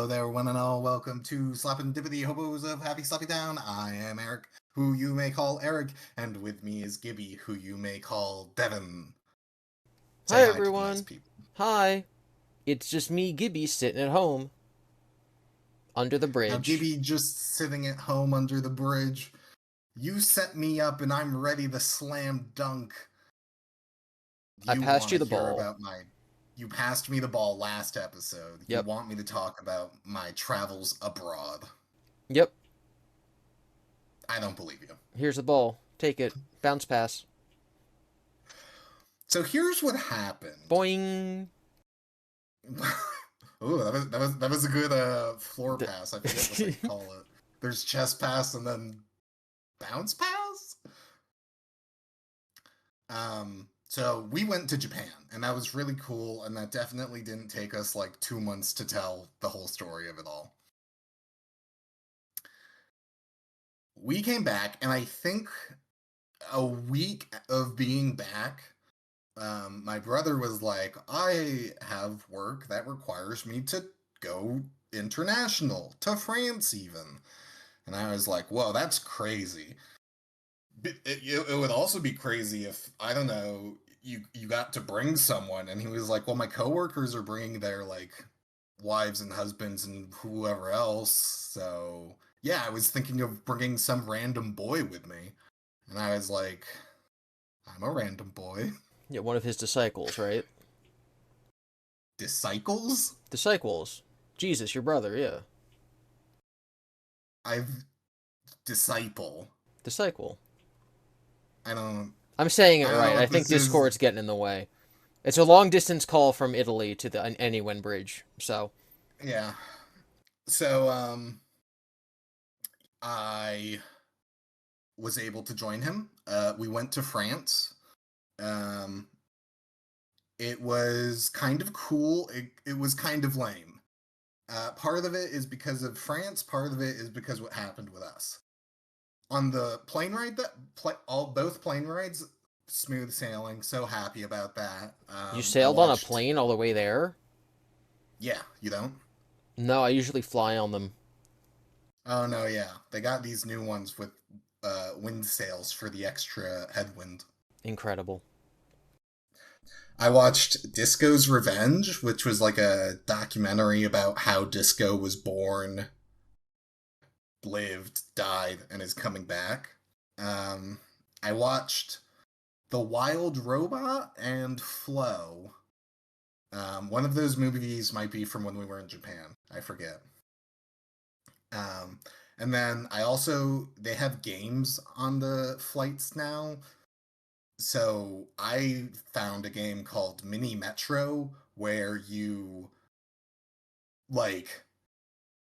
Hello there, one and all. Welcome to Slapendipity, Hobos of Happy Slappy Town. I am Eric, who you may call Eric, and with me is Gibby, who you may call Devon. Say Hi hi to the nice everyone. people. Hi. It's just me, Gibby, sitting at home under the Now, bridge. Gibby just sitting at home under the bridge. You set me up, and I'm ready to slam dunk. I You passed want you to the hear ball. about my. You passed me the ball last episode. You Yep. want me to talk about my travels abroad. Yep. I don't believe you. Here's the ball. Take it. Bounce pass. So here's what happened. Boing. Ooh, that was a good floor D- pass. I forget what they call it. There's chest pass and then bounce pass. So we went to Japan, and that was really cool, and that definitely didn't take us like 2 months to tell the whole story of it all. We came back, and I think a week of being back, my brother was like, I have work that requires me to go international, to France even. And I was like, whoa, that's crazy. It would also be crazy if, I don't know, you got to bring someone. And he was like, well, my coworkers are bringing their, like, wives and husbands and whoever else. So, yeah, I was thinking of bringing some random boy with me. And I was like, I'm a random boy. Yeah, one of his disciples, right? Disciples? Disciples. Jesus, your brother, yeah. I've disciple. Disciple. I don't. I'm saying it I don't right. know I if think this is. Discord's getting in the way. It's a long distance call from Italy to the Anywen Bridge, so. Yeah. So I was able to join him. We went to France. Um, it was kind of cool. It was kind of lame. Part of it is because of France. Part of it is because what happened with us on the plane ride. Both plane rides, smooth sailing. So happy about that. You I sailed on a watched. plane all the way there? Yeah, you don't. No, I usually fly on them. Oh no, yeah. They got these new ones with wind sails for the extra headwind. Incredible. I watched Disco's Revenge, which was like a documentary about how disco was born, lived, died, and is coming back. Um, I watched The Wild Robot and Flow. One of those movies might be from when we were in Japan. I forget. Um, and then they have games on the flights now. So I found a game called Mini Metro where you like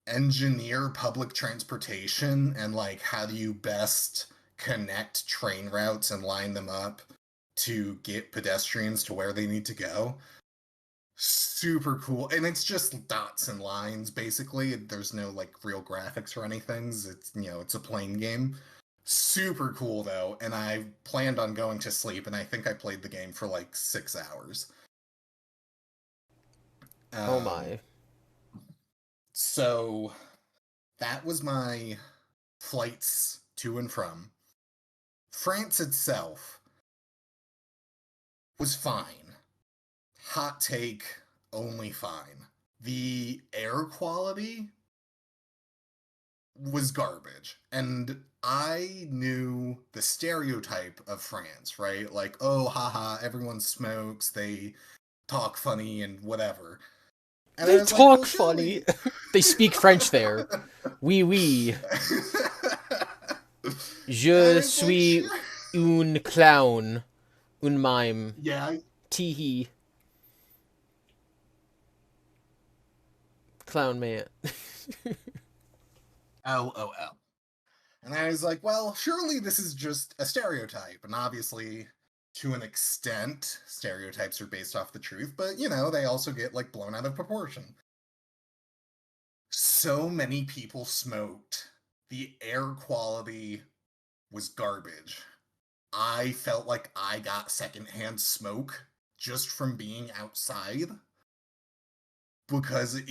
engineer public transportation and like how do you best connect train routes and line them up to get pedestrians to where they need to go. Super cool. And it's just dots and lines basically. There's no like real graphics or anything. It's a plain game. Super cool though, and I planned on going to sleep, and I think I played the game for like 6 hours. Oh Um, my. so that was my flights to and from. France itself was fine. Hot take, only fine. The air quality was garbage. And I knew the stereotype of France, right? Like, oh, haha, everyone smokes, they talk funny and whatever. And I They was like, well, talk funny. surely. They speak French there. Oui, oui. And I Je was like, suis sure. un clown. Un mime. Yeah, Teehee. Clown man. LOL. And I was like, well, surely this is just a stereotype. And obviously, to an extent, stereotypes are based off the truth, but they also get like blown out of proportion. So many people smoked. The air quality was garbage. I felt like I got secondhand smoke just from being outside. because it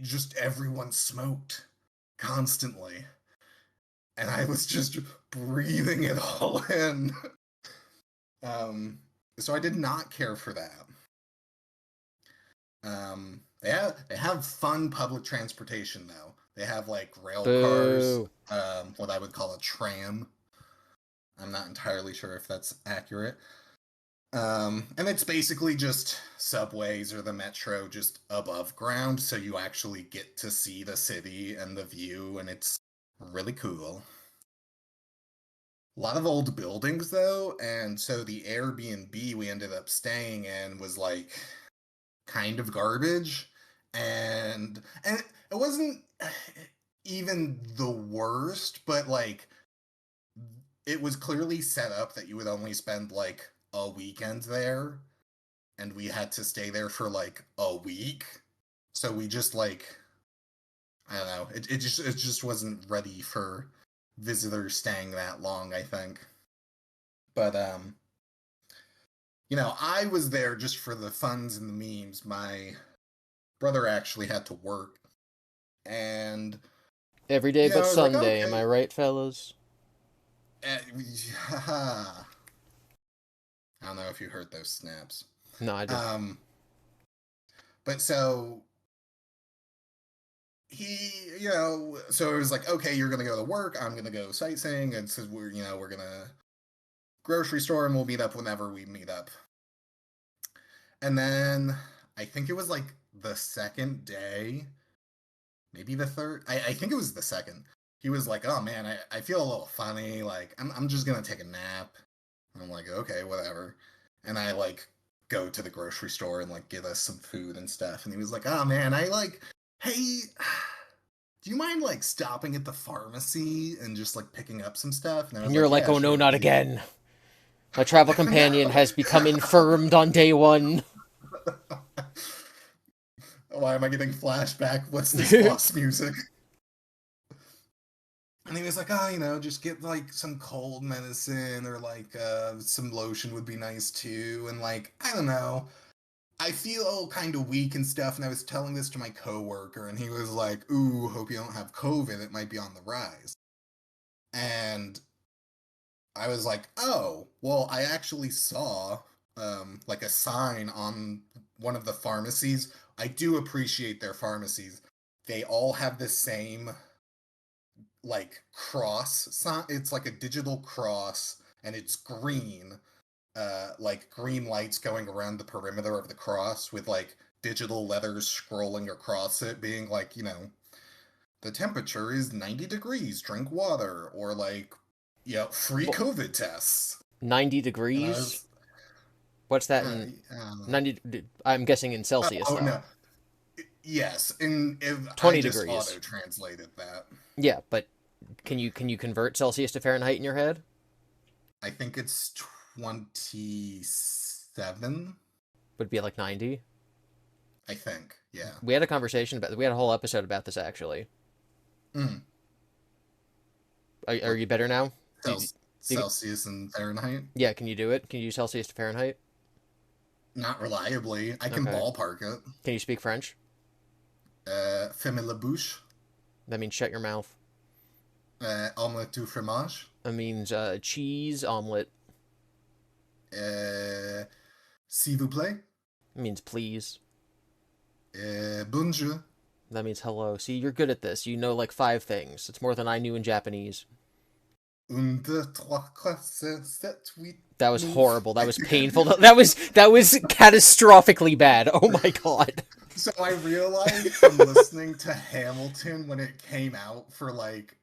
just everyone smoked constantly. And I was just breathing it all in. So I did not care for that. They have fun public transportation though. They have like rail cars, Boo. what I would call a tram. I'm not entirely sure if that's accurate. And it's basically just subways or the metro just above ground, so you actually get to see the city and the view, and it's really cool. A lot of old buildings though, and so the Airbnb we ended up staying in was like kind of garbage, and it wasn't even the worst, but like it was clearly set up that you would only spend like a weekend there, and we had to stay there for like a week. So we just like I don't know, it just wasn't ready for visitors staying that long, I think. But I was there just for the funs and the memes. My brother actually had to work, and Every day but I was like, Sunday, am I okay. right, fellas? I don't know if you heard those snaps. No, I did. Um, but so so it was like, okay, you're gonna go to work, I'm gonna go sightseeing, and so we're gonna grocery store, and we'll meet up whenever we meet up. And then I think it was like the second day, maybe the third. I think it was the second. He was like, "Oh man, I feel a little funny. Like I'm just gonna take a nap." And I'm like, "Okay, whatever." And I like go to the grocery store and like get us some food and stuff. And he was like, "Oh man, hey, do you mind like stopping at the pharmacy and just like picking up some stuff?" And I And was you're like, like, "Yeah, oh no, sure, not easy." again. My travel companion has become No. infirmed on day one. Why am I getting flashback? What's this boss music? And he was like, oh, just get like some cold medicine, or like some lotion would be nice too. And like, I don't know. I feel kind of weak and stuff. And I was telling this to my coworker, and he was like, ooh, hope you don't have COVID. It might be on the rise. And I was like, oh, well, I actually saw like a sign on one of the pharmacies. I do appreciate their pharmacies. They all have the same like cross sign. It's like a digital cross, and it's green, like green lights going around the perimeter of the cross with like digital letters scrolling across it, being like, the temperature is 90 degrees, drink water, or like, free Well, COVID tests. 90 And I degrees? was, What's that uh, in I don't know. 90? I'm guessing in Celsius, Oh though. no, yes, and if I 20 just degrees. auto translated that. Yeah, but can you convert Celsius to Fahrenheit in your head? I think it's 27. Would be like 90. I think, yeah. We had a conversation about. We had a whole episode about this actually. Mm. Are What you better now? Do you, do you, Celsius and Fahrenheit? yeah, can you do it? Can you use Celsius to Fahrenheit? Not reliably. I can Okay. ballpark it. Can you speak French? Femme la bouche. That means shut your mouth. Omelette du fromage. That means cheese omelet. S'il vous plaît. It means please. Bonjour. That means hello. See, you're good at this. You know like 5 things. It's more than I knew in Japanese. Un, deux, trois, quatre, cinq, sept, huit, That was neuf. horrible. That was painful. That was catastrophically bad. Oh my god. So I realized from listening to Hamilton when it came out for like,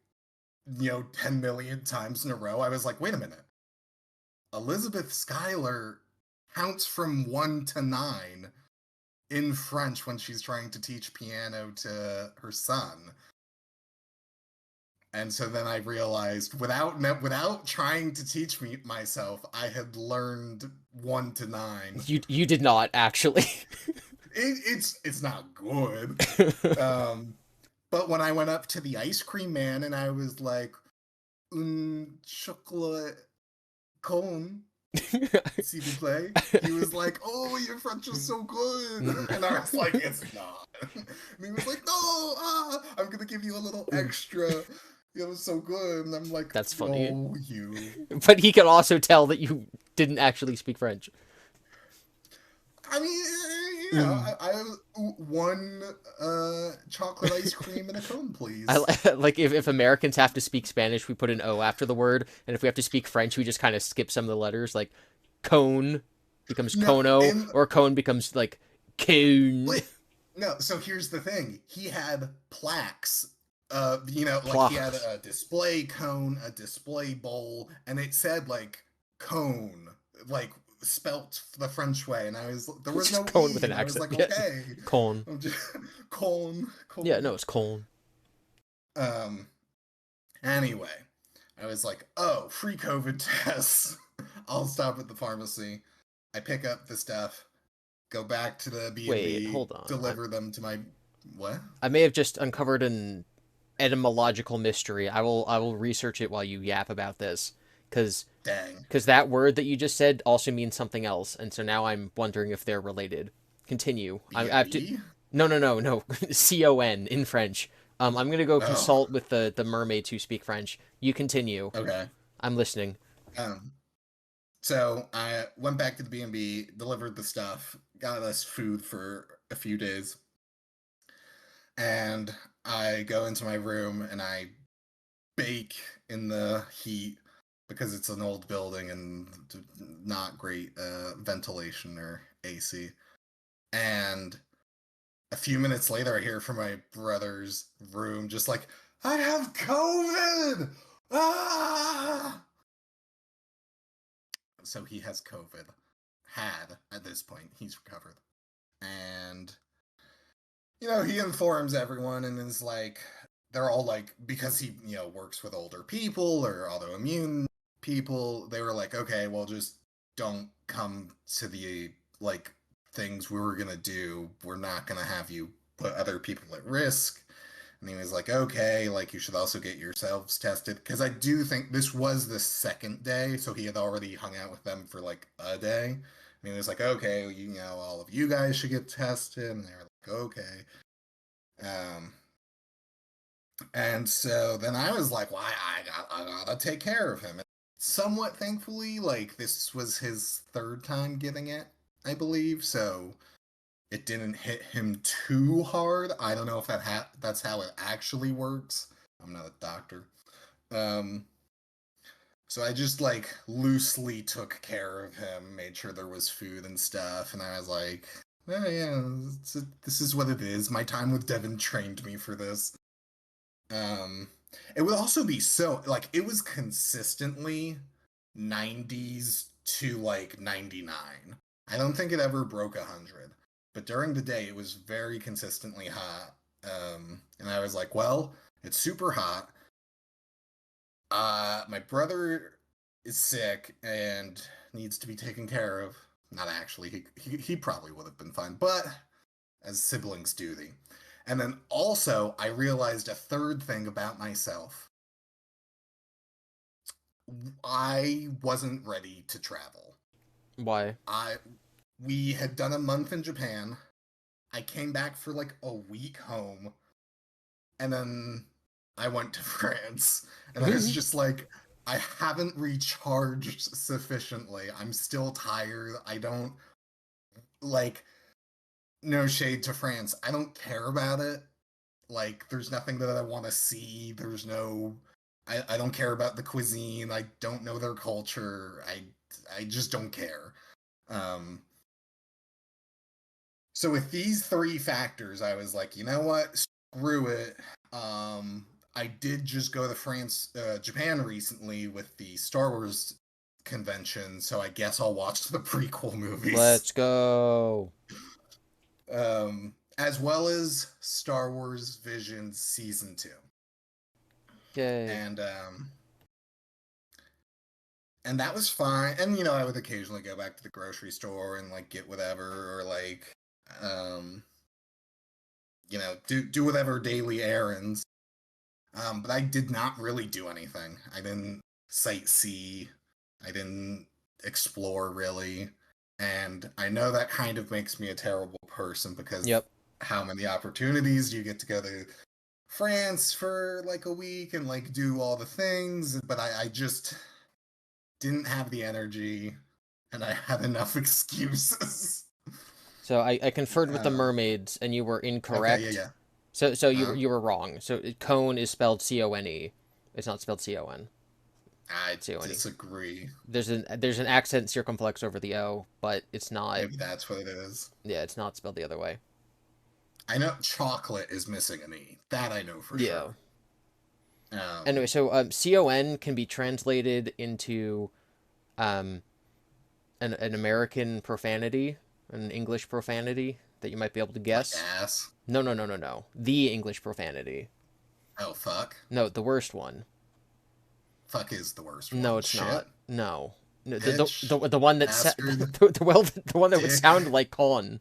10 million times in a row, I was like, wait a minute. Elizabeth Schuyler counts from 1 to 9 in French when she's trying to teach piano to her son. And so then I realized, without trying to teach myself, I had learned 1 to 9. You did not actually. It's not good. But when I went up to the ice cream man and I was like, un chocolat cone, s'il vous plaît. He was like, "Oh, your French is so good," and I was like, "It's not." And he was like, "No, I'm gonna give you a little extra. It was so good," and I'm like, That's funny. "No, you." But he can also tell that you didn't actually speak French. I mean, I one chocolate ice cream and a cone, please. Like if Americans have to speak Spanish, we put an O after the word, and if we have to speak French, we just kind of skip some of the letters. Like cone becomes No, cono, and or cone becomes like cone. wait, no. So here's the thing: he had plaques. Like he had Plaques. a display cone, a display bowl, and it said like cone, like spelt the French way. And there was Just no cone e, with an and I was accent. like, Yeah, okay, cone. I'm just cone, Yeah, cone. no, it's cone. Um. Anyway, I was like, oh, free COVID tests. I'll stop at the pharmacy. I pick up the stuff, go back to the Wait, B&B, hold on. deliver them to my what? I may have just uncovered an etymological mystery. I will research it while you yap about this, because Dang. that word that you just said also means something else, and so now I'm wondering if they're related. Continue. I have to. B&B? No, no, no, no. con in French. I'm gonna go Oh, consult with the mermaids who speak French. You continue. okay. I'm listening. Um, so I went back to the B&B, delivered the stuff, got us food for a few days, and I go into my room and I bake in the heat because it's an old building and not great ventilation or AC. And a few minutes later, I hear from my brother's room, just like, I have COVID! Ah! So he has COVID. Had at this point. He's recovered. And, he informs everyone and is like, they're all like, because he, works with older people or autoimmune people, they were like, okay, well, just don't come to the, like, things we were gonna do. We're not gonna have you put other people at risk. And he was like, okay, like, you should also get yourselves tested. Because I do think this was the second day, so he had already hung out with them for, like, a day. And he was like, okay, all of you guys should get tested. And they were like, okay. Um, and so then I was like, well, I gotta take care of him. And somewhat thankfully, like, this was his third time getting it, I believe. So it didn't hit him too hard. I don't know if that's how it actually works. I'm not a doctor. Um, so I just like loosely took care of him, made sure there was food and stuff, and I was like, oh yeah, this is what it is. My time with Devon trained me for this. Um, it would also be so like it was consistently 90s to like 99. I don't think it ever broke 100, but during the day it was very consistently hot. And I was like, well, it's super hot. My brother is sick and needs to be taken care of. Not actually, he probably would have been fine, but as siblings do the. And then also, I realized a third thing about myself. I wasn't ready to travel. Why? I We had done a month in Japan. I came back for like a week home, and then I went to France, and I was just like, I haven't recharged sufficiently. I'm still tired. I don't like no shade to France. I don't care about it. Like, there's nothing that I want to see. There's no. I don't care about the cuisine. I don't know their culture. I just don't care. Um, so with these three factors, I was like, you know what? Screw it. I did just go to Japan recently with the Star Wars convention, so I guess I'll watch the prequel movies. Let's go. As well as Star Wars Visions Season 2. Yay. And and that was fine. And I would occasionally go back to the grocery store and like get whatever or like um do whatever daily errands. But I did not really do anything. I didn't sightsee. I didn't explore, really. And I know that kind of makes me a terrible person because Yep. how many opportunities you get to go to France for like a week and like do all the things, but I just didn't have the energy and I had enough excuses. So I conferred with the Um, mermaids, and you were okay, yeah, incorrect. yeah. So you Huh? you were wrong. So cone is spelled Cone. It's not spelled Con. I Cone. disagree. There's an accent circumflex over the O, but it's not. Maybe that's what it is. Yeah, it's not spelled the other way. I know chocolate is missing an E. That I know for Yeah. sure. Anyway, so Con can be translated into um an American profanity, an English profanity that you might be able to Like guess. ass. No, no, no, no, no. The English profanity. Oh, fuck. No, the worst one. Fuck is the worst No, one. it's Shit. not. No. No, Bitch. the one that Bastard. the one that would Dick. sound like con.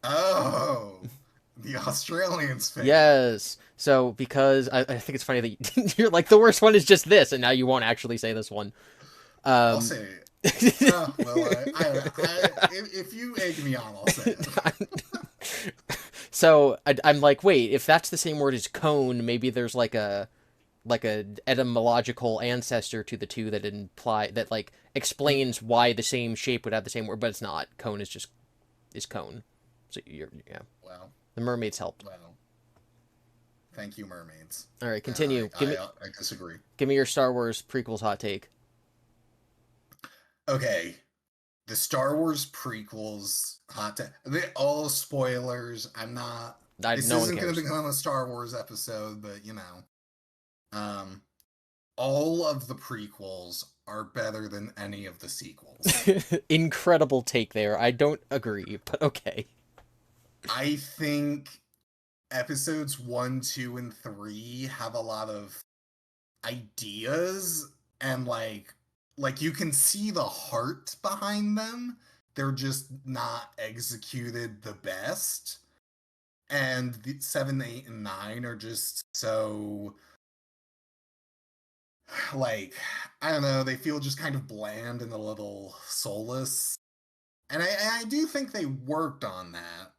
Oh. The Australians favorite. Yes. So because I think it's funny that you're like the worst one is just this, and now you won't actually say this one. I'll Um, say it. Well, if you egg me on, I'll say it. so I'm like, wait, if that's the same word as cone, maybe there's like a etymological ancestor to the two that imply that like explains why the same shape would have the same word, but it's not. Cone is cone. So yeah. Well, The mermaids helped. well. Thank you, mermaids. All right, continue. I disagree. Give me your Star Wars prequels hot take. Okay, the Star Wars prequels they all spoilers. I'm not. This No one isn't going to cares. become a Star Wars episode, but you know, um, all of the prequels are better than any of the sequels. Incredible take there. I don't agree, but okay. I think episodes 1, 2, and 3 have a lot of ideas and like you can see the heart behind them. They're just not executed the best. And the 7, 8, and 9 are just so like I don't know, they feel just kind of bland and a little soulless. And I do think they worked on that.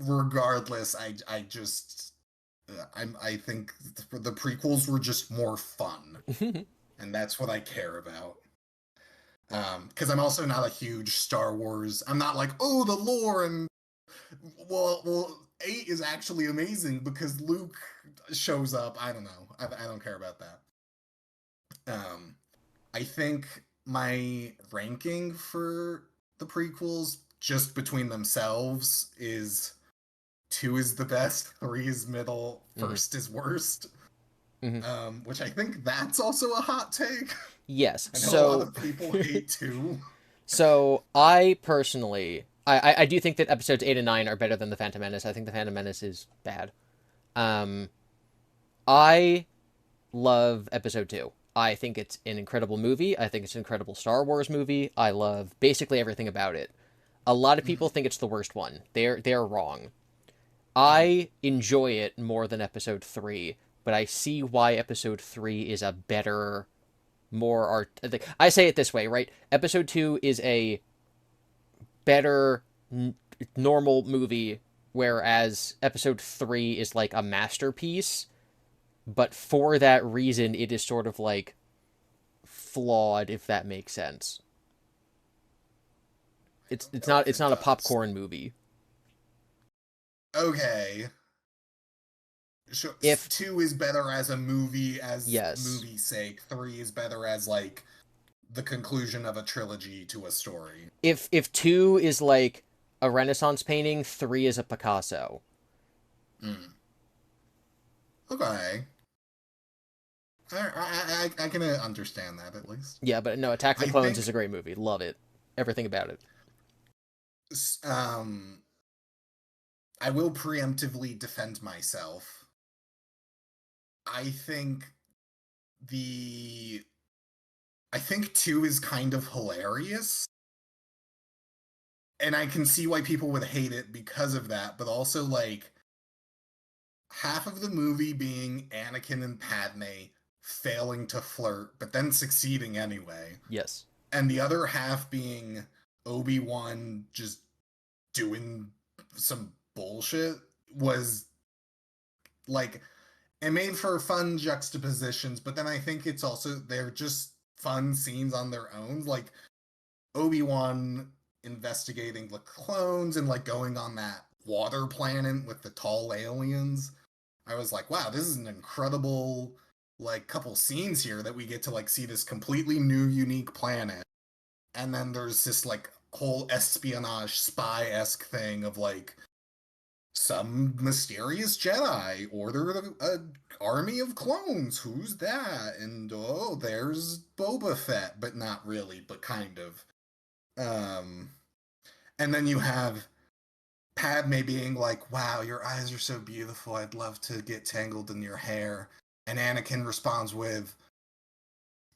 Regardless, I just I think the prequels were just more fun, and that's what I care about. Because I'm also not a huge Star Wars. I'm not like, oh, the lore and well, 8 is actually amazing because Luke shows up. I don't know. I don't care about that. Um, I think my ranking for the prequels, just between themselves, is 2 is the best, 3 is middle, Mhm. 1st is worst. Mhm. Which I think that's also a hot take. Yes. I know a lot of people hate 2. So I personally, I do think that episodes 8 and 9 are better than the Phantom Menace. I think the Phantom Menace is bad. Um, I love episode 2. I think it's an incredible movie. I think it's an incredible Star Wars movie. I love basically everything about it. A lot of people think it's the worst one. They're wrong. I enjoy it more than episode 3, but I see why episode 3 is a better, more art. I say it this way, right? Episode 2 is a better normal movie, whereas episode 3 is like a masterpiece. But for that reason, it is sort of like flawed, if that makes sense. I It's don't know not if it's it not a does. popcorn movie. Okay. Sure, If 2 is better as a movie, as yes, movie's sake. 3 is better as like the conclusion of a trilogy to a story. if 2 is like a Renaissance painting, 3 is a Picasso. Mm. Okay. I can understand that at least. Yeah, but no, Attack of the I Clones is think a great movie. Love it. Everything about it. um I will preemptively defend myself. I think the I think 2 is kind of hilarious. And I can see why people would hate it because of that, but also like half of the movie being Anakin and Padme failing to flirt, but then succeeding anyway. Yes. And the other half being Obi-Wan just doing some bullshit was like, it made for fun juxtapositions, but then I think it's also, they're just fun scenes on their own. Like, Obi-Wan investigating the clones and like going on that water planet with the tall aliens. I was like, wow, this is an incredible like couple scenes here that we get to like see this completely new, unique planet. And then there's this like whole espionage spy-esque thing of like some mysterious Jedi ordered a army of clones. Who's that? And oh, there's Boba Fett, but not really, but kind of. And then you have Padme being like, wow, your eyes are so beautiful. I'd love to get tangled in your hair. And Anakin responds with,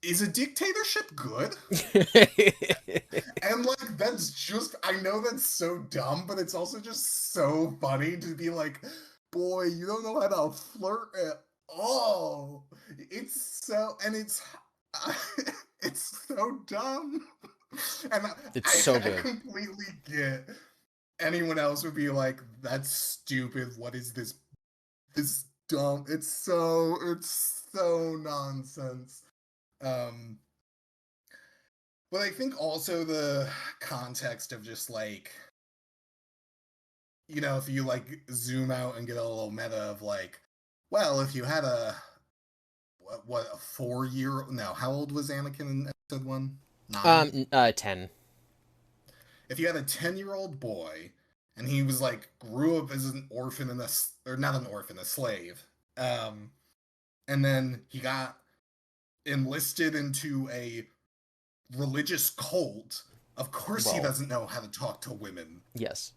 is a dictatorship good? And like, that's just, I know that's so dumb, but it's also just so funny to be like, boy, you don't know how to flirt at all. It's so, and it's, it's so dumb. And It's so good. I completely get anyone else would be like, that's stupid. What is this? This dumb. It's so nonsense. But I think also the context of just like, you know, if you like zoom out and get a little meta of like, well, if you had a what a 4-year, no, how old was Anakin in episode 1? 9? 10. If you had a 10-year-old boy and he was like grew up as an orphan in or not an orphan, a slave, and then he got enlisted into a religious cult, of course he doesn't know how to talk to women. Yes.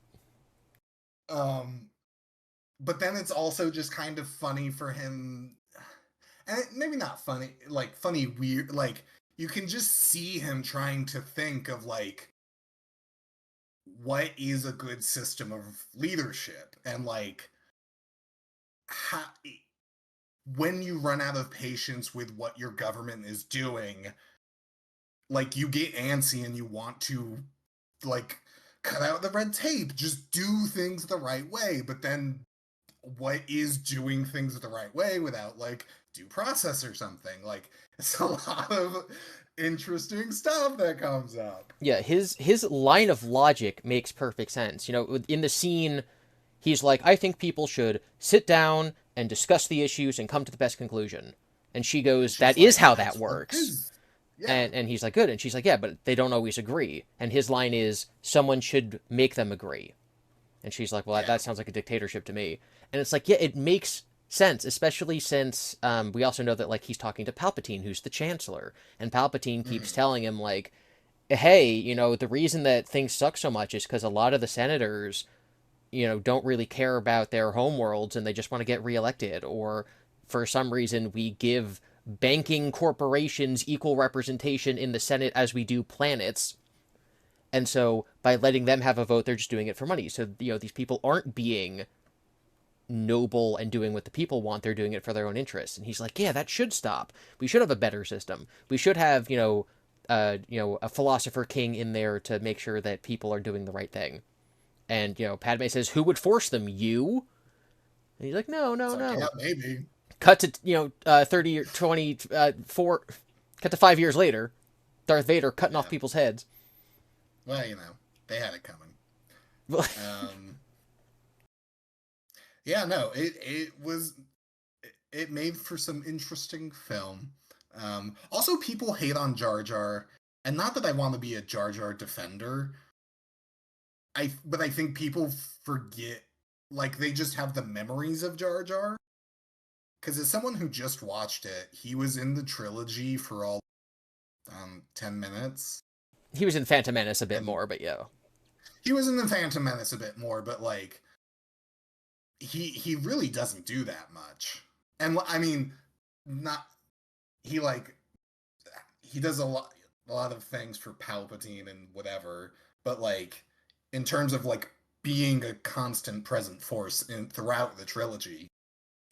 But then it's also just kind of funny for him, and maybe not funny, like funny weird, like you can just see him trying to think of like, what is a good system of leadership, and like how, when you run out of patience with what your government is doing, like you get antsy and you want to like cut out the red tape, just do things the right way. But then what is doing things the right way without like due process or something? Like, it's a lot of interesting stuff that comes up. Yeah, his line of logic makes perfect sense. You know, in the scene, he's like, I think people should sit down and discuss the issues and come to the best conclusion. And she goes, that is how that works. Yeah. And he's like, good. And she's like, yeah, but they don't always agree. And his line is, someone should make them agree. And she's like, well, that sounds like a dictatorship to me. And it's like, yeah, it makes sense, especially since we also know that like he's talking to Palpatine, who's the Chancellor. And Palpatine keeps telling him like, hey, you know, the reason that things suck so much is because a lot of the senators, you know, don't really care about their homeworlds and they just want to get reelected. Or for some reason, we give banking corporations equal representation in the Senate as we do planets. And so by letting them have a vote, they're just doing it for money. So, you know, these people aren't being noble and doing what the people want. They're doing it for their own interests. And he's like, yeah, that should stop. We should have a better system. We should have, you know, a philosopher king in there to make sure that people are doing the right thing. And, you know, Padme says, who would force them? You? And he's like, no. Yeah, maybe. Cut to, you know, 30 or 24, cut to 5 years later, Darth Vader cutting off people's heads. Well, you know, they had it coming. Yeah, no, it made for some interesting film. Also, people hate on Jar Jar, and not that I want to be a Jar Jar defender. But I think people forget, like they just have the memories of Jar Jar. Because as someone who just watched it, he was in the trilogy for all 10 minutes. He was in Phantom Menace a bit more, but yeah. He was in the Phantom Menace a bit more, but like he really doesn't do that much. And I mean, he does a lot of things for Palpatine and whatever, but like in terms of like being a constant present force throughout the trilogy,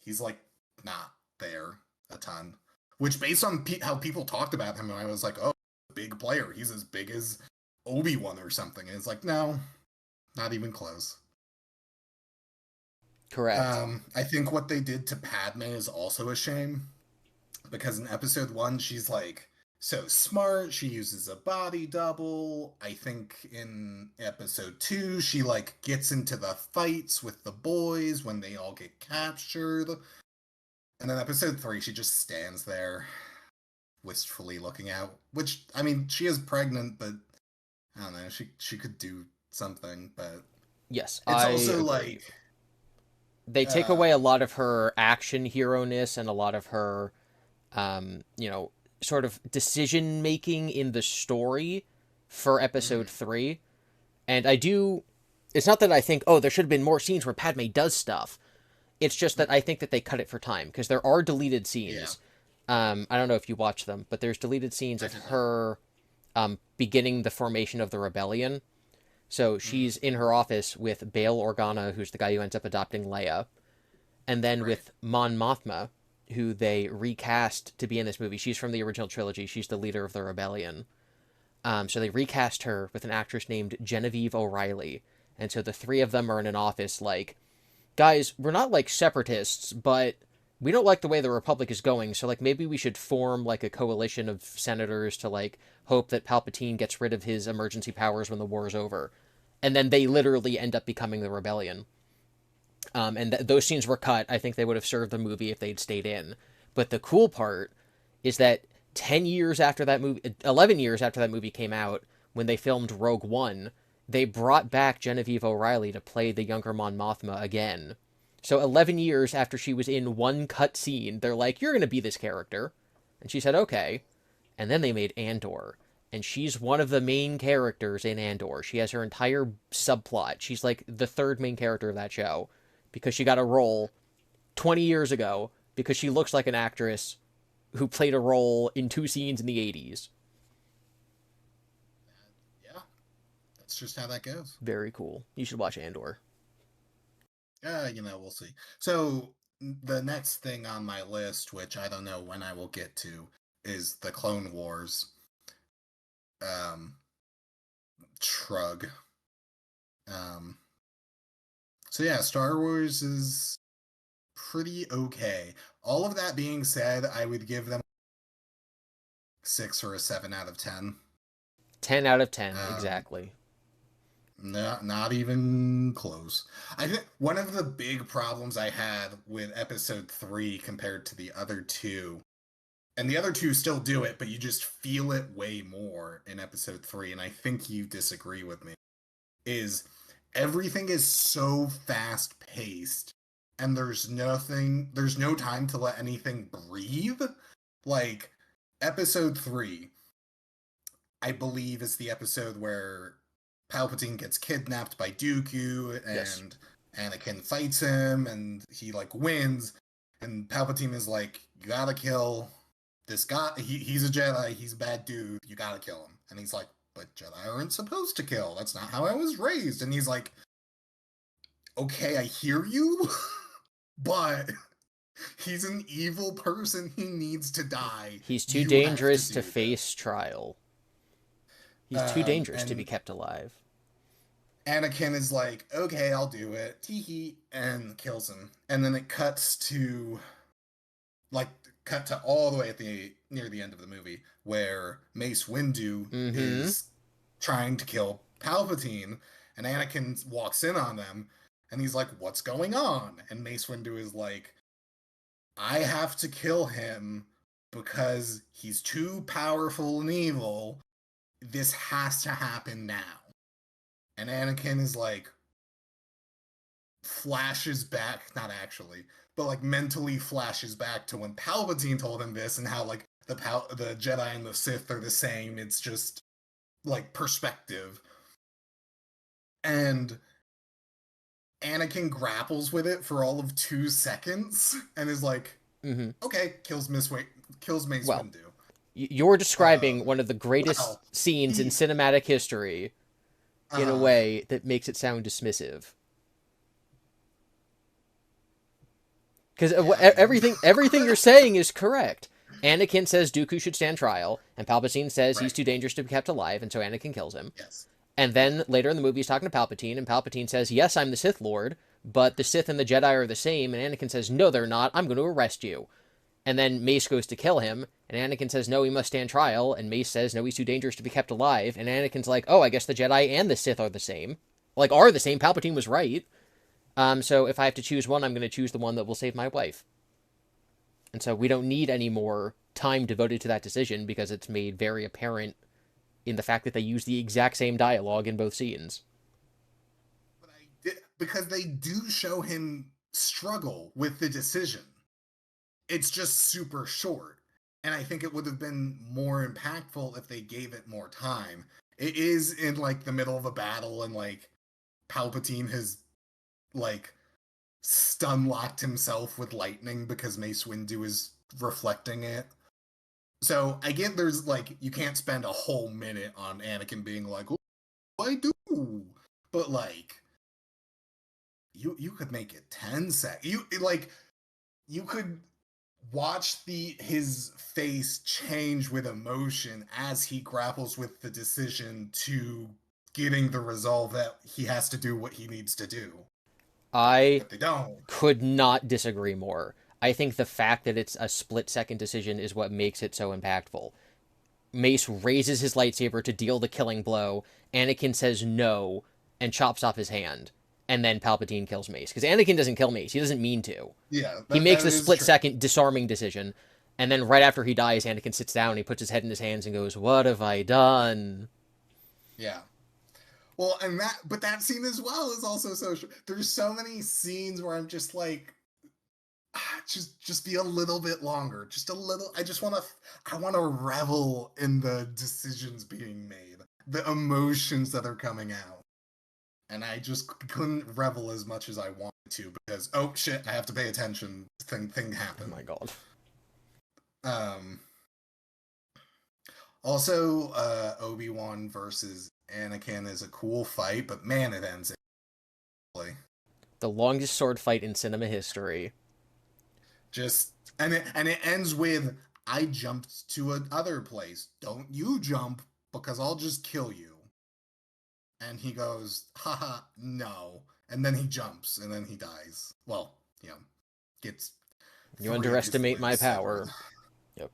he's like not there a ton. which based on how people talked about him, I was like, oh, big player. He's as big as Obi-Wan or something. And it's like, no, not even close. Correct. I think what they did to Padme is also a shame, because in episode 1, she's like so smart. She uses a body double. I think in episode 2, she like gets into the fights with the boys when they all get captured. And then episode 3, she just stands there wistfully looking out. Which, I mean, she is pregnant, but I don't know. She could do something, but Yes, it's I also agree. like They take away a lot of her action hero-ness and a lot of her, sort of decision making in the story for episode 3. And I do. It's not that I think, oh, there should have been more scenes where Padme does stuff. It's just that I think that they cut it for time because there are deleted scenes. I don't know if you watch them, but there's deleted scenes of her beginning the formation of the rebellion. So she's in her office with Bail Organa, who's the guy who ends up adopting Leia, and then with Mon Mothma, who they recast to be in this movie. She's from the original trilogy. She's the leader of the rebellion. So they recast her with an actress named Genevieve O'Reilly. And so the three of them are in an office like, guys, we're not like separatists, but we don't like the way the Republic is going. So like maybe we should form like a coalition of senators to like hope that Palpatine gets rid of his emergency powers when the war is over. And then they literally end up becoming the rebellion. And those scenes were cut. I think they would have served the movie if they'd stayed in. But the cool part is that 10 years after that movie, 11 years after that movie came out, when they filmed Rogue One, they brought back Genevieve O'Reilly to play the younger Mon Mothma again. So 11 years after she was in one cut scene, they're like, you're going to be this character. And she said, okay. And then they made Andor. And she's one of the main characters in Andor. She has her entire subplot. She's like the third main character of that show because she got a role 20 years ago because she looks like an actress who played a role in 2 scenes in the 80s. Yeah, that's just how that goes. Very cool. You should watch Andor. We'll see. So the next thing on my list, which I don't know when I will get to, is the Clone Wars. Shrug. So yeah, Star Wars is pretty okay. All of that being said, I would give them 6 or a 7 out of 10. 10 out of 10, exactly. No, not even close. I think one of the big problems I had with episode 3 compared to the other two, and the other two still do it, but you just feel it way more in episode 3, and I think you disagree with me, is everything is so fast paced, and there's no time to let anything breathe. Like, episode 3, I believe, is the episode where Palpatine gets kidnapped by Dooku, and yes. Anakin fights him, and he, like, wins, and Palpatine is like, you gotta kill this guy, he's a Jedi, he's a bad dude, you gotta kill him. And he's like, but Jedi aren't supposed to kill, that's not how I was raised. And he's like, okay, I hear you, but he's an evil person, he needs to die. He's too dangerous to face trial. He's too dangerous to be kept alive. Anakin is like, okay, I'll do it. Teehee, and kills him. And then it cuts to all the way at near the end of the movie, where Mace Windu is trying to kill Palpatine, and Anakin walks in on them, and he's like, what's going on? And Mace Windu is like, I have to kill him because he's too powerful and evil. This has to happen now. And Anakin is like, flashes back, not actually, but like mentally flashes back to when Palpatine told him this, and how like the Jedi and the Sith are the same. It's just like perspective. And Anakin grapples with it for all of 2 seconds and is like, okay, kills Mace Windu. You're describing one of the greatest scenes in cinematic history in a way that makes it sound dismissive. Because everything you're saying is correct. Anakin says Dooku should stand trial, and Palpatine says he's Right. too dangerous to be kept alive, and so Anakin kills him. Yes. And then later in the movie, he's talking to Palpatine, and Palpatine says, yes, I'm the Sith Lord, but the Sith and the Jedi are the same, and Anakin says, no, they're not, I'm going to arrest you. And then Mace goes to kill him, and Anakin says, no, he must stand trial, and Mace says, no, he's too dangerous to be kept alive, and Anakin's like, oh, I guess the Jedi and the Sith are the same. Like, are the same, Palpatine was right. So if I have to choose one, I'm going to choose the one that will save my wife. And so we don't need any more time devoted to that decision, because it's made very apparent in the fact that they use the exact same dialogue in both scenes. But because they do show him struggle with the decision. It's just super short. And I think it would have been more impactful if they gave it more time. It is in like the middle of a battle, and like Palpatine has like stun locked himself with lightning because Mace Windu is reflecting it. So I get there's like, you can't spend a whole minute on Anakin being like, oh, I do, but like you could make it 10 seconds. You could watch his face change with emotion as he grapples with the decision to getting the resolve that he has to do what he needs to do. I But they don't. could not disagree more. I think the fact that it's a split-second decision is what makes it so impactful. Mace raises his lightsaber to deal the killing blow. Anakin says no and chops off his hand. And then Palpatine kills Mace. Because Anakin doesn't kill Mace. He doesn't mean to. Yeah. He makes the split-second disarming decision. And then right after he dies, Anakin sits down, and he puts his head in his hands and goes, what have I done? Yeah. Well, but that scene as well is also so short. There's so many scenes where I'm just like, just be a little bit longer, just a little. I want to revel in the decisions being made, the emotions that are coming out, and I just couldn't revel as much as I wanted to because, oh shit, I have to pay attention. Thing happened. Oh my god. Also, Obi-Wan versus Anakin is a cool fight, but man, it ends early. The longest sword fight in cinema history. And it ends with, I jumped to another place. Don't you jump, because I'll just kill you. And he goes, haha, no. And then he jumps, and then he dies. Well, gets... You underestimate my power. Yep.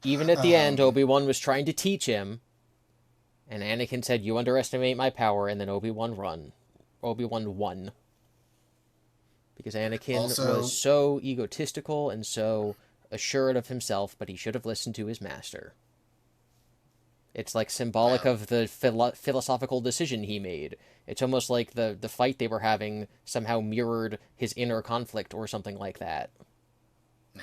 Even at the end, Obi-Wan was trying to teach him, and Anakin said, you underestimate my power, and then Obi-Wan won. Because Anakin was so egotistical and so assured of himself, but he should have listened to his master. It's like symbolic of the philosophical decision he made. It's almost like the fight they were having somehow mirrored his inner conflict or something like that. Nah.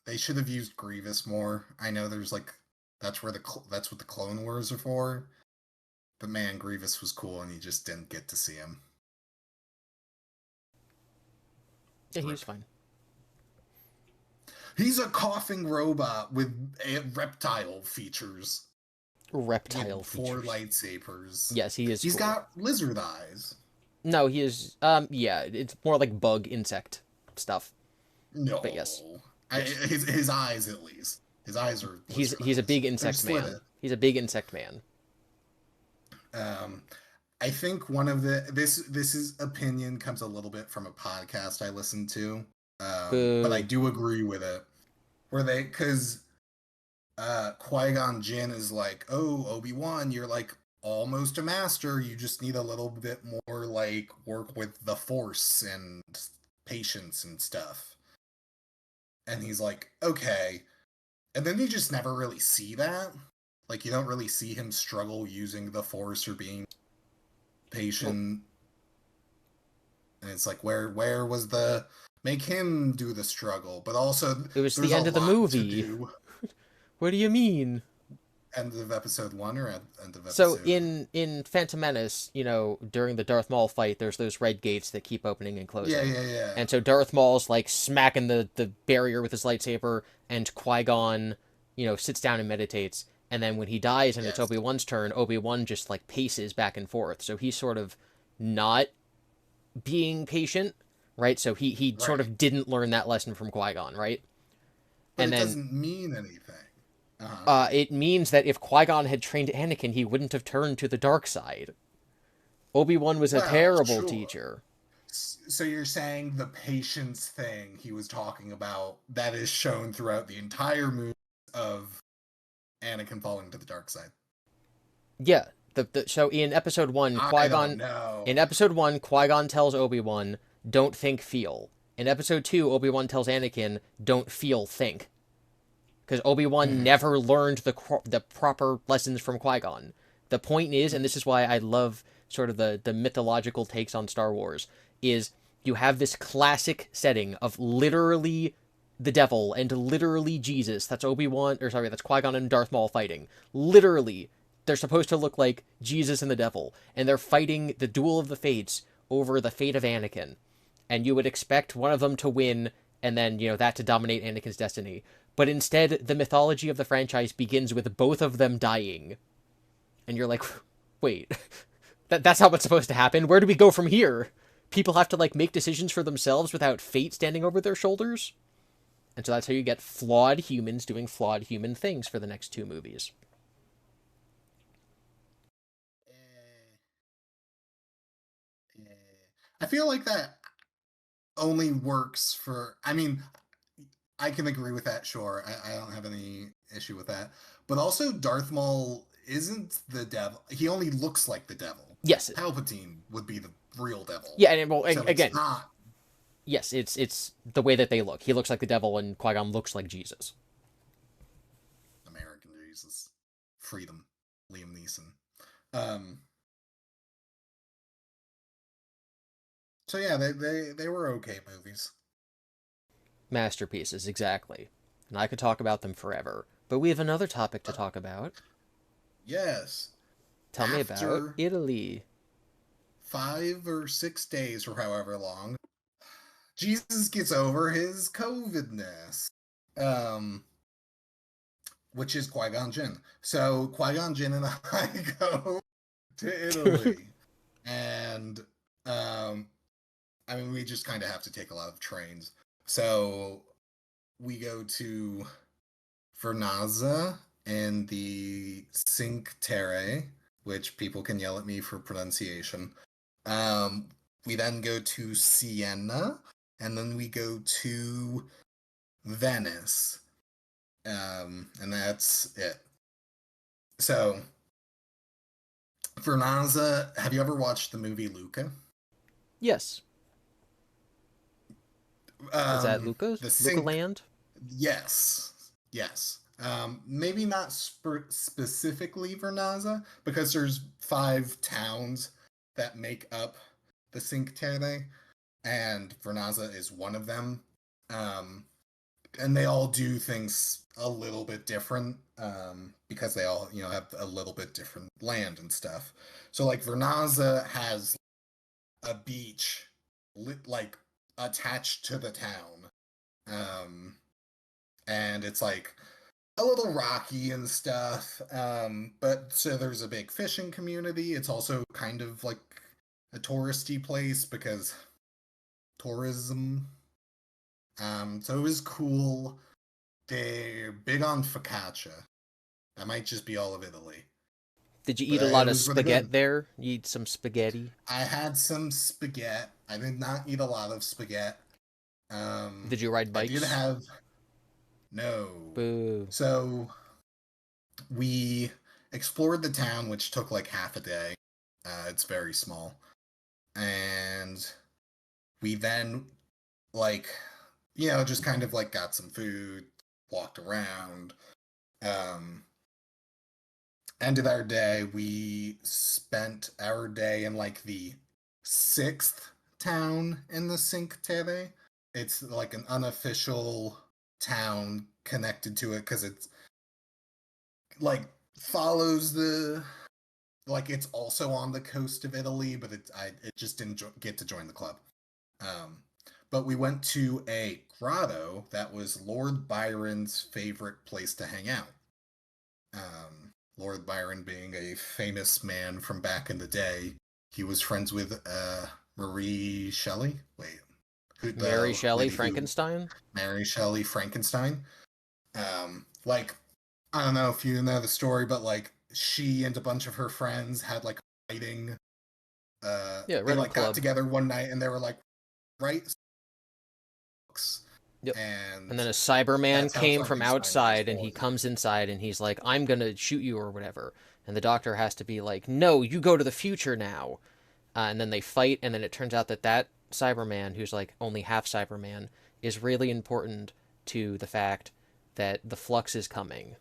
They should have used Grievous more. I know there's like, that's what the Clone Wars are for. But man, Grievous was cool, and you just didn't get to see him. Yeah, he was fine. He's a coughing robot with reptile features. Reptile features. 4 lightsabers. Yes, he is. He's cool. got lizard eyes. No, he is. Yeah, it's more like bug insect stuff. No, but yes. His eyes at least. His eyes are. He's a big insect man. He's a big insect man. I think one of this is opinion comes a little bit from a podcast I listened to, but I do agree with it. Because Qui-Gon Jinn is like, oh, Obi-Wan, you're like almost a master. You just need a little bit more like work with the Force and patience and stuff. And he's like, okay. And then you just never really see that. Like, you don't really see him struggle using the Force or being patient. And it's like, where was the... Make him do the struggle, but also... It was the end of the movie. What do you mean? End of episode 1 or end of episode... So, in Phantom Menace, during the Darth Maul fight, there's those red gates that keep opening and closing. Yeah. And so Darth Maul's, like, smacking the barrier with his lightsaber, and Qui-Gon, sits down and meditates. And then when he dies and it's Obi-Wan's turn, Obi-Wan just, like, paces back and forth. So he's sort of not being patient, right? So he sort Right. of didn't learn that lesson from Qui-Gon, right? But And it then doesn't mean anything. Uh-huh. it means that if Qui-Gon had trained Anakin, he wouldn't have turned to the dark side. Obi-Wan was a Well, terrible sure. teacher. So you're saying the patience thing he was talking about that is shown throughout the entire movie of Anakin falling to the dark side. Yeah, so in episode 1, I don't Qui-Gon know. in episode 1, Qui-Gon tells Obi-Wan, "Don't think, feel." In episode 2, Obi-Wan tells Anakin, "Don't feel, think." Because Obi-Wan Mhm. never learned the proper lessons from Qui-Gon. The point is, and this is why I love sort of the mythological takes on Star Wars, is you have this classic setting of literally the devil and literally Jesus. That's Obi-Wan, or sorry, that's Qui-Gon and Darth Maul fighting. Literally, they're supposed to look like Jesus and the devil, and they're fighting the duel of the fates over the fate of Anakin. And you would expect one of them to win, and then, that to dominate Anakin's destiny. But instead, the mythology of the franchise begins with both of them dying. And you're like, wait, that's not what's supposed to happen. Where do we go from here? People have to, make decisions for themselves without fate standing over their shoulders? And so that's how you get flawed humans doing flawed human things for the next two movies. Eh, eh. I feel like that only works for. I mean, I can agree with that. Sure, I don't have any issue with that. But also, Darth Maul isn't the devil. He only looks like the devil. Yes. Palpatine would be the real devil. Yeah, and well, So it's again, not yes, it's the way that they look. He looks like the devil, and Qui-Gon looks like Jesus. American Jesus. Freedom. Liam Neeson. Um, so yeah, they were okay movies. Masterpieces, exactly. And I could talk about them forever. But we have another topic to Uh, talk about. yes. Tell me about After Italy. 5 or 6 days or however long, Jesus gets over his COVIDness. Um, which is Qui Gon Jinn. So Qui Gon Jinn and I go to Italy, and um, I mean, we just kind of have to take a lot of trains. So we go to Vernazza and the Cinque Terre, which people can yell at me for pronunciation. Um, we then go to Siena, and then we go to Venice. And that's it. So, Vernazza, have you ever watched the movie Luca? Yes. Is that The Luca Cinque, Land? yes, yes. Maybe not specifically Vernazza, because there's 5 towns that make up the Cinque Terre, and Vernazza is one of them. Um, and they all do things a little bit different, because they all, have a little bit different land and stuff. So, like, Vernazza has a beach like attached to the town, um, and it's like a little rocky and stuff. But so there's a big fishing community. It's also kind of like a touristy place because tourism. So it was cool. They're big on focaccia. That might just be all of Italy, Did you eat but a it lot of was really spaghetti good. there? You eat some spaghetti? I had some spaghetti. I did not eat a lot of spaghetti. Did you ride I did bikes? have no. Boo. So we explored the town, which took like half a day. It's very small, and we then like just kind of like got some food, walked around. Um, Ended our day. We spent our day in like the sixth town in the Cinque Terre. It's like an unofficial town connected to it because it's like follows the like it's also on the coast of Italy, but it just didn't get to join the club. Um, but we went to a grotto that was Lord Byron's favorite place to hang out. Lord Byron being a famous man from back in the day, he was friends with Marie Shelley. Wait. who Mary the Shelley lady who Frankenstein. Mary Shelley Frankenstein. Like I don't know if you know the story, but like she and a bunch of her friends had like a writing. Yeah, They writing like got club. together one night and they were like, write books, Yep. And and then a Cyberman that's how came from Frankenstein was outside, and he born. comes inside, and he's like, "I'm gonna shoot you or whatever." And the doctor has to be like, "No, you go to the future now." And then they fight, and then it turns out that that Cyberman, who's like only half Cyberman, is really important to the fact that the Flux is coming.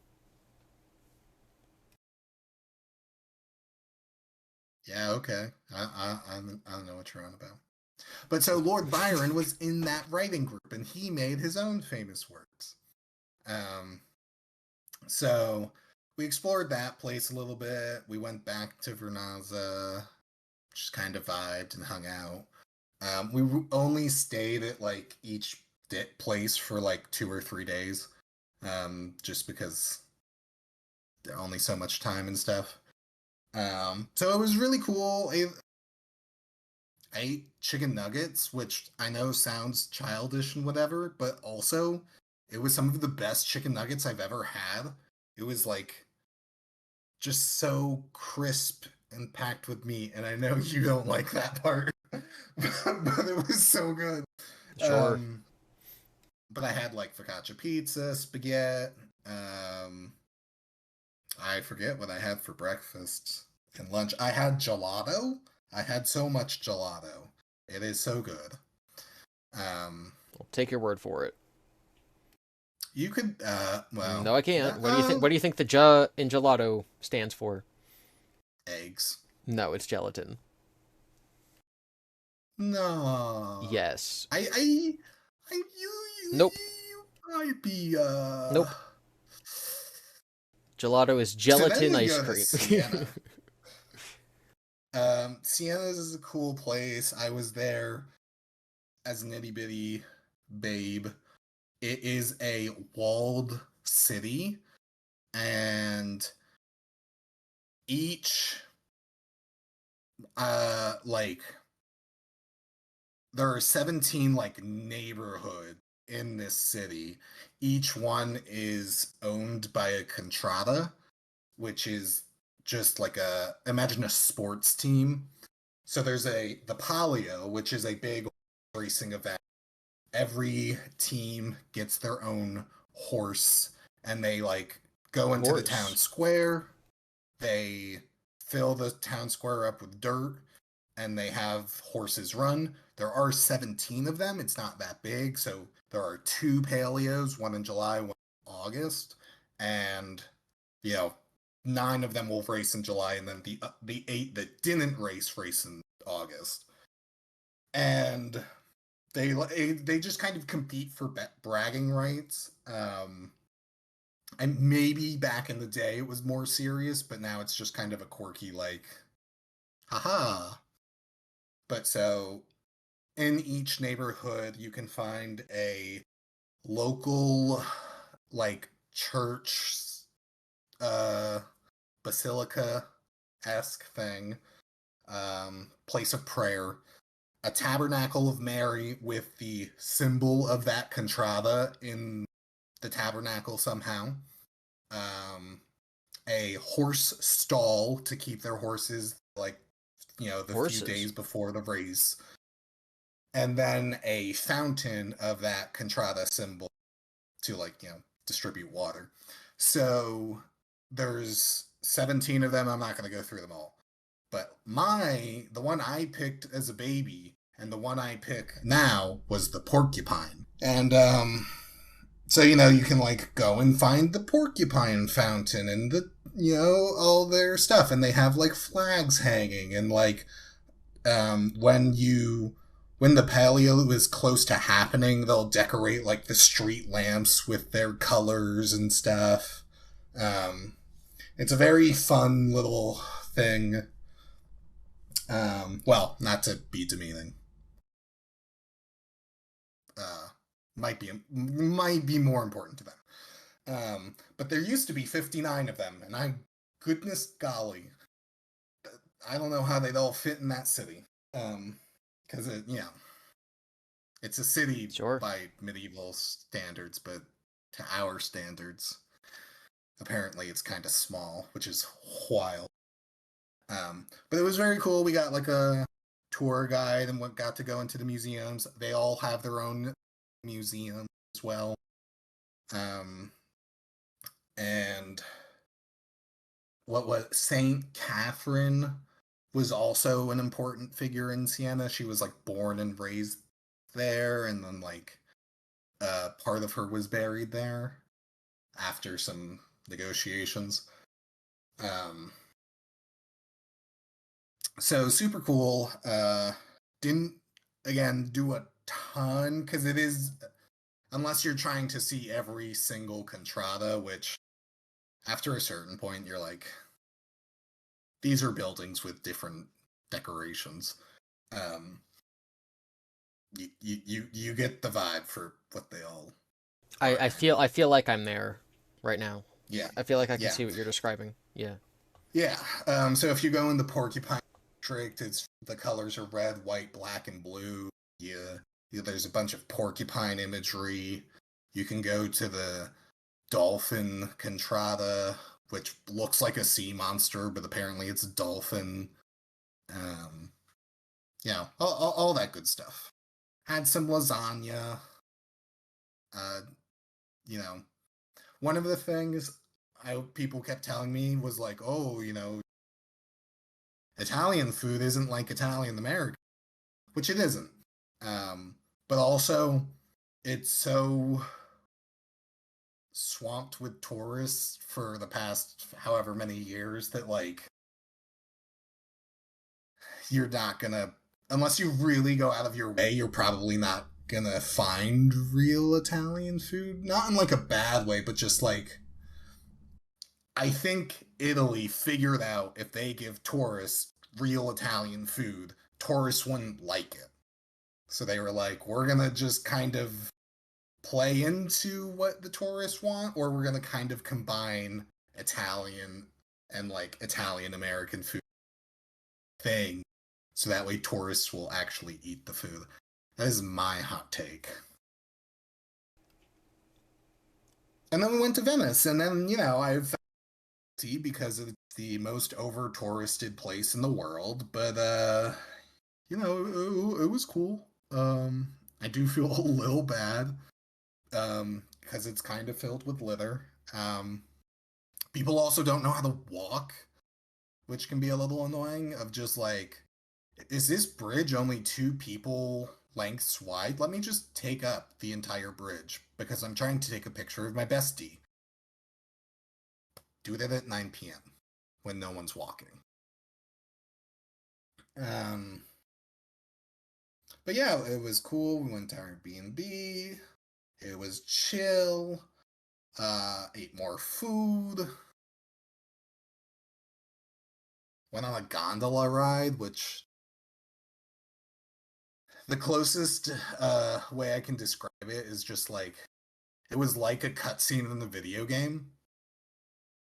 Yeah, okay. I don't know what you're on about. But so Lord Byron was in that writing group, and he made his own famous works. Um, so we explored that place a little bit. We went back to Vernaza, just kind of vibed and hung out. We only stayed at like each place for like 2 or 3 days, just because there only so much time and stuff. So it was really cool. I ate chicken nuggets, which I know sounds childish and whatever, but also it was some of the best chicken nuggets I've ever had. It was like just so crisp and packed with meat, and I know you don't like that part, but it was so good. Sure. Um, but I had like focaccia pizza, spaghetti. Um, I forget what I had for breakfast and lunch. I had gelato. I had so much gelato. It is so good. I'll take your word for it. You could, well, No, I can't. What do you think? What do you think the "ja" in gelato stands for? eggs. No, it's gelatin. No, Yes. Nope. you might be, Nope. Gelato is So then gelatin we ice go to cream. Siena. Siena is a cool place. I was there as an itty bitty babe. It is a walled city, and each like there are 17 like neighborhood in this city. Each one is owned by a contrada, which is just like a imagine a sports team. So there's the Palio, which is a big racing event. Every team gets their own horse, and they like go into the town Horse. square. They fill the town square up with dirt, and they have horses run. There are 17 of them. It's not that big, so there are two paleos, one in July, one in August, and you know, 9 of them will race in July, and then the 8 that didn't race in August. And they just kind of compete for bragging rights. And maybe back in the day it was more serious, but now it's just kind of a quirky like, haha. But so in each neighborhood you can find a local like church uh basilica-esque thing, place of prayer, a tabernacle of Mary with the symbol of that contrada in the tabernacle somehow, um, a horse stall to keep their horses like the few Horses. days before the race, and then a fountain of that contrada symbol to distribute water. So there's 17 of them. I'm not going to go through them all. But the one I picked as a baby and the one I pick now was the porcupine. And so you can like go and find the porcupine fountain and the all their stuff, and they have like flags hanging, and like when the paleo is close to happening, they'll decorate like the street lamps with their colors and stuff. It's a very fun little thing. Well, not to be demeaning. Uh, might be more important to them. But there used to be 59 of them, and goodness golly, I don't know how they'd all fit in that city. Because It's a city Sure. by medieval standards, but to our standards, apparently it's kind of small, which is wild. But it was very cool. We got like a tour guide and got to go into the museums. They all have their own museum as well. And what was Saint Catherine was also an important figure in Siena. She was like born and raised there, and then like part of her was buried there after some negotiations. So super cool. Didn't again do a ton because it is, unless you're trying to see every single contrada, which after a certain point you're like, these are buildings with different decorations. You get the vibe for what they all are. I feel like I'm there right now. Yeah. I feel like I can see what you're describing. Yeah. Yeah. So if you go in the Porcupine District, it's the colors are red, white, black, and blue. Yeah. There's a bunch of porcupine imagery. You can go to the dolphin contrada, which looks like a sea monster, but apparently it's a dolphin. All that good stuff. Had some lasagna. One of the things people kept telling me was like, oh, Italian food isn't like Italian American, which it isn't. But also, it's so swamped with tourists for the past however many years that like you're not gonna, unless you really go out of your way, you're probably not gonna find real Italian food. Not in like a bad way, but just like, I think Italy figured out if they give tourists real Italian food, tourists wouldn't like it. So they were like, we're gonna just kind of play into what the tourists want, or we're gonna kind of combine Italian and like Italian American food thing, so that way tourists will actually eat the food. That is my hot take. And then we went to Venice, and then I've because it's the most over touristed place in the world, but it was cool. I do feel a little bad because it's kind of filled with litter. People also don't know how to walk, which can be a little annoying. Of just like, is this bridge only 2 people lengths wide? Let me just take up the entire bridge because I'm trying to take a picture of my bestie. Do that at 9 p.m. when no one's walking. But yeah, it was cool. We went to Airbnb. It was chill. Ate more food. Went on a gondola ride, which the closest way I can describe it is just like, it was like a cutscene in the video game.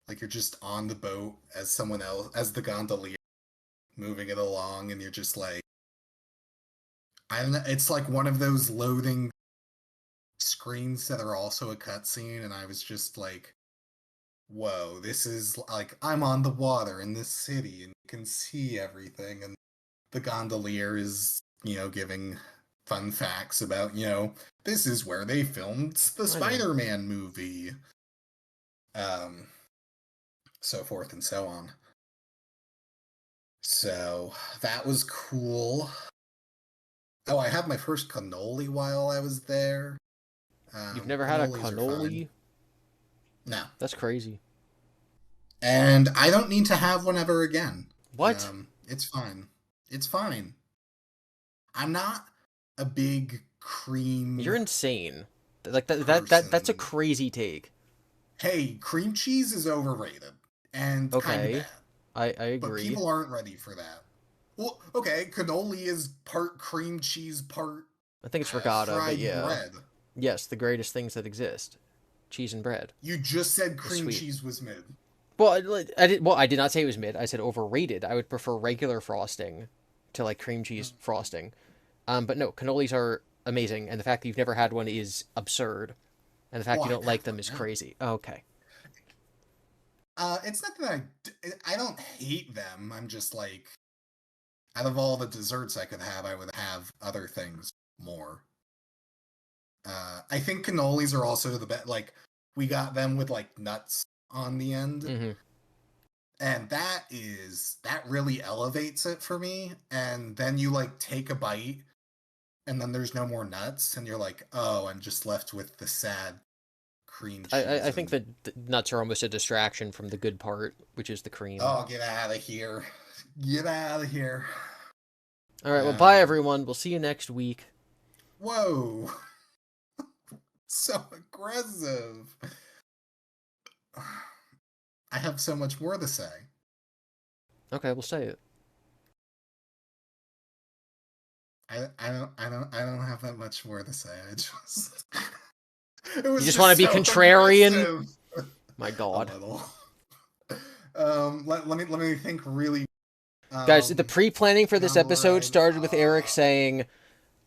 Like you're just on the boat as someone else, as the gondolier, moving it along, and you're just like, I don't know, it's like one of those loading screens that are also a cutscene, and I was just like, whoa, this is like, I'm on the water in this city, and you can see everything, and the gondolier is, giving fun facts about, this is where they filmed the Spider-Man movie. So forth and so on. So that was cool. Oh, I had my first cannoli while I was there. You've never had a cannoli? No. That's crazy. And I don't need to have one ever again. What? It's fine. It's fine. I'm not a big cream. You're insane. Like that's a crazy take. Hey, cream cheese is overrated. And kind of bad. I agree. But people aren't ready for that. Well, okay, cannoli is part cream cheese, part I think it's ricotta, but yeah. bread. Yes, the greatest things that exist. Cheese and bread. You just said cream cheese was mid. Well, I did not say it was mid. I said overrated. I would prefer regular frosting to like cream cheese frosting. But no, cannolis are amazing, and the fact that you've never had one is absurd, and the fact Well, you I don't like them never is know. crazy. Okay. It's not that I don't hate them. I'm just like, out of all the desserts I could have, I would have other things more. I think cannolis are also the best. Like, we got them with like nuts on the end, Mm-hmm. and that really elevates it for me. And then you like take a bite, and then there's no more nuts, and you're like, oh, I'm just left with the sad cream I cheese think and that the nuts are almost a distraction from the good part, which is the cream. oh, get out of here, get out of here. All right, well, bye Um, everyone. We'll see you next week. whoa, so aggressive. I have so much more to say. Okay, we'll say it. I don't have that much more to say. I just it You was just want to just be so contrarian? aggressive. My A God. little. Let me think really. Guys, the pre-planning for this Down the episode road. started with Eric saying,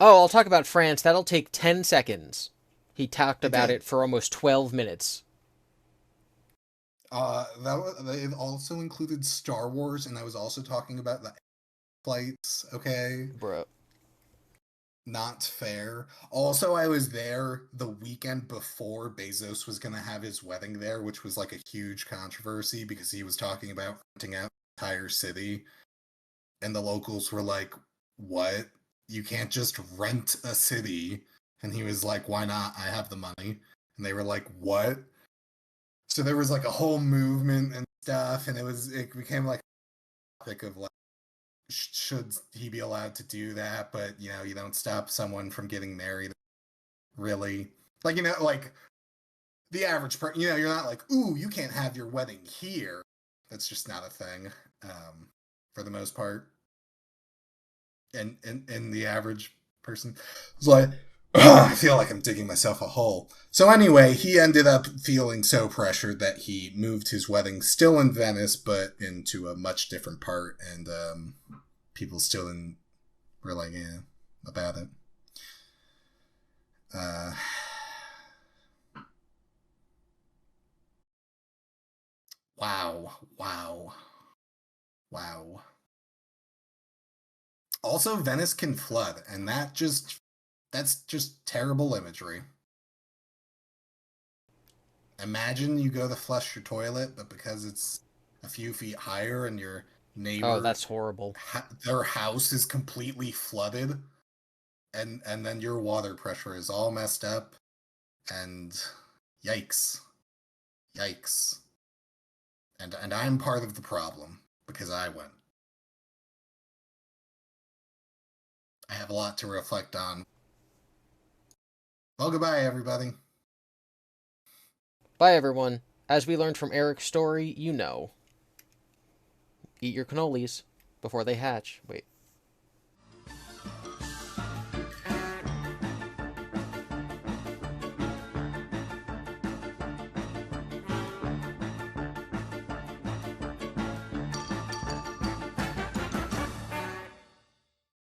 "Oh, I'll talk about France. That'll take 10 seconds." He talked It about did. it for almost 12 minutes. It also included Star Wars, and I was also talking about the flights. Okay, Bro. not fair. Also, I was there the weekend before Bezos was going to have his wedding there, which was like a huge controversy because he was talking about renting out the entire city, and the locals were like, "What? You can't just rent a city?" And he was like, "Why not? I have the money." And they were like, "What?" So there was like a whole movement and stuff, and it became like a topic of like, should he be allowed to do that? But you don't stop someone from getting married, really. Like like the average person, you're not like, ooh, you can't have your wedding here. That's just not a thing, for the most part. And the average person was like, I feel like I'm digging myself a hole. So anyway, he ended up feeling so pressured that he moved his wedding still in Venice, but into a much different part, and people still were like, yeah, about it. Uh, wow, wow, wow. Also, Venice can flood, and that's just terrible imagery. Imagine you go to flush your toilet, but because it's a few feet higher and your Oh, neighbor, that's horrible. their house is completely flooded, and then your water pressure is all messed up, and yikes, yikes. And I'm part of the problem because I went. I have a lot to reflect on. Well, goodbye, everybody. Bye, everyone. As we learned from Eric's story, eat your cannolis before they hatch. Wait.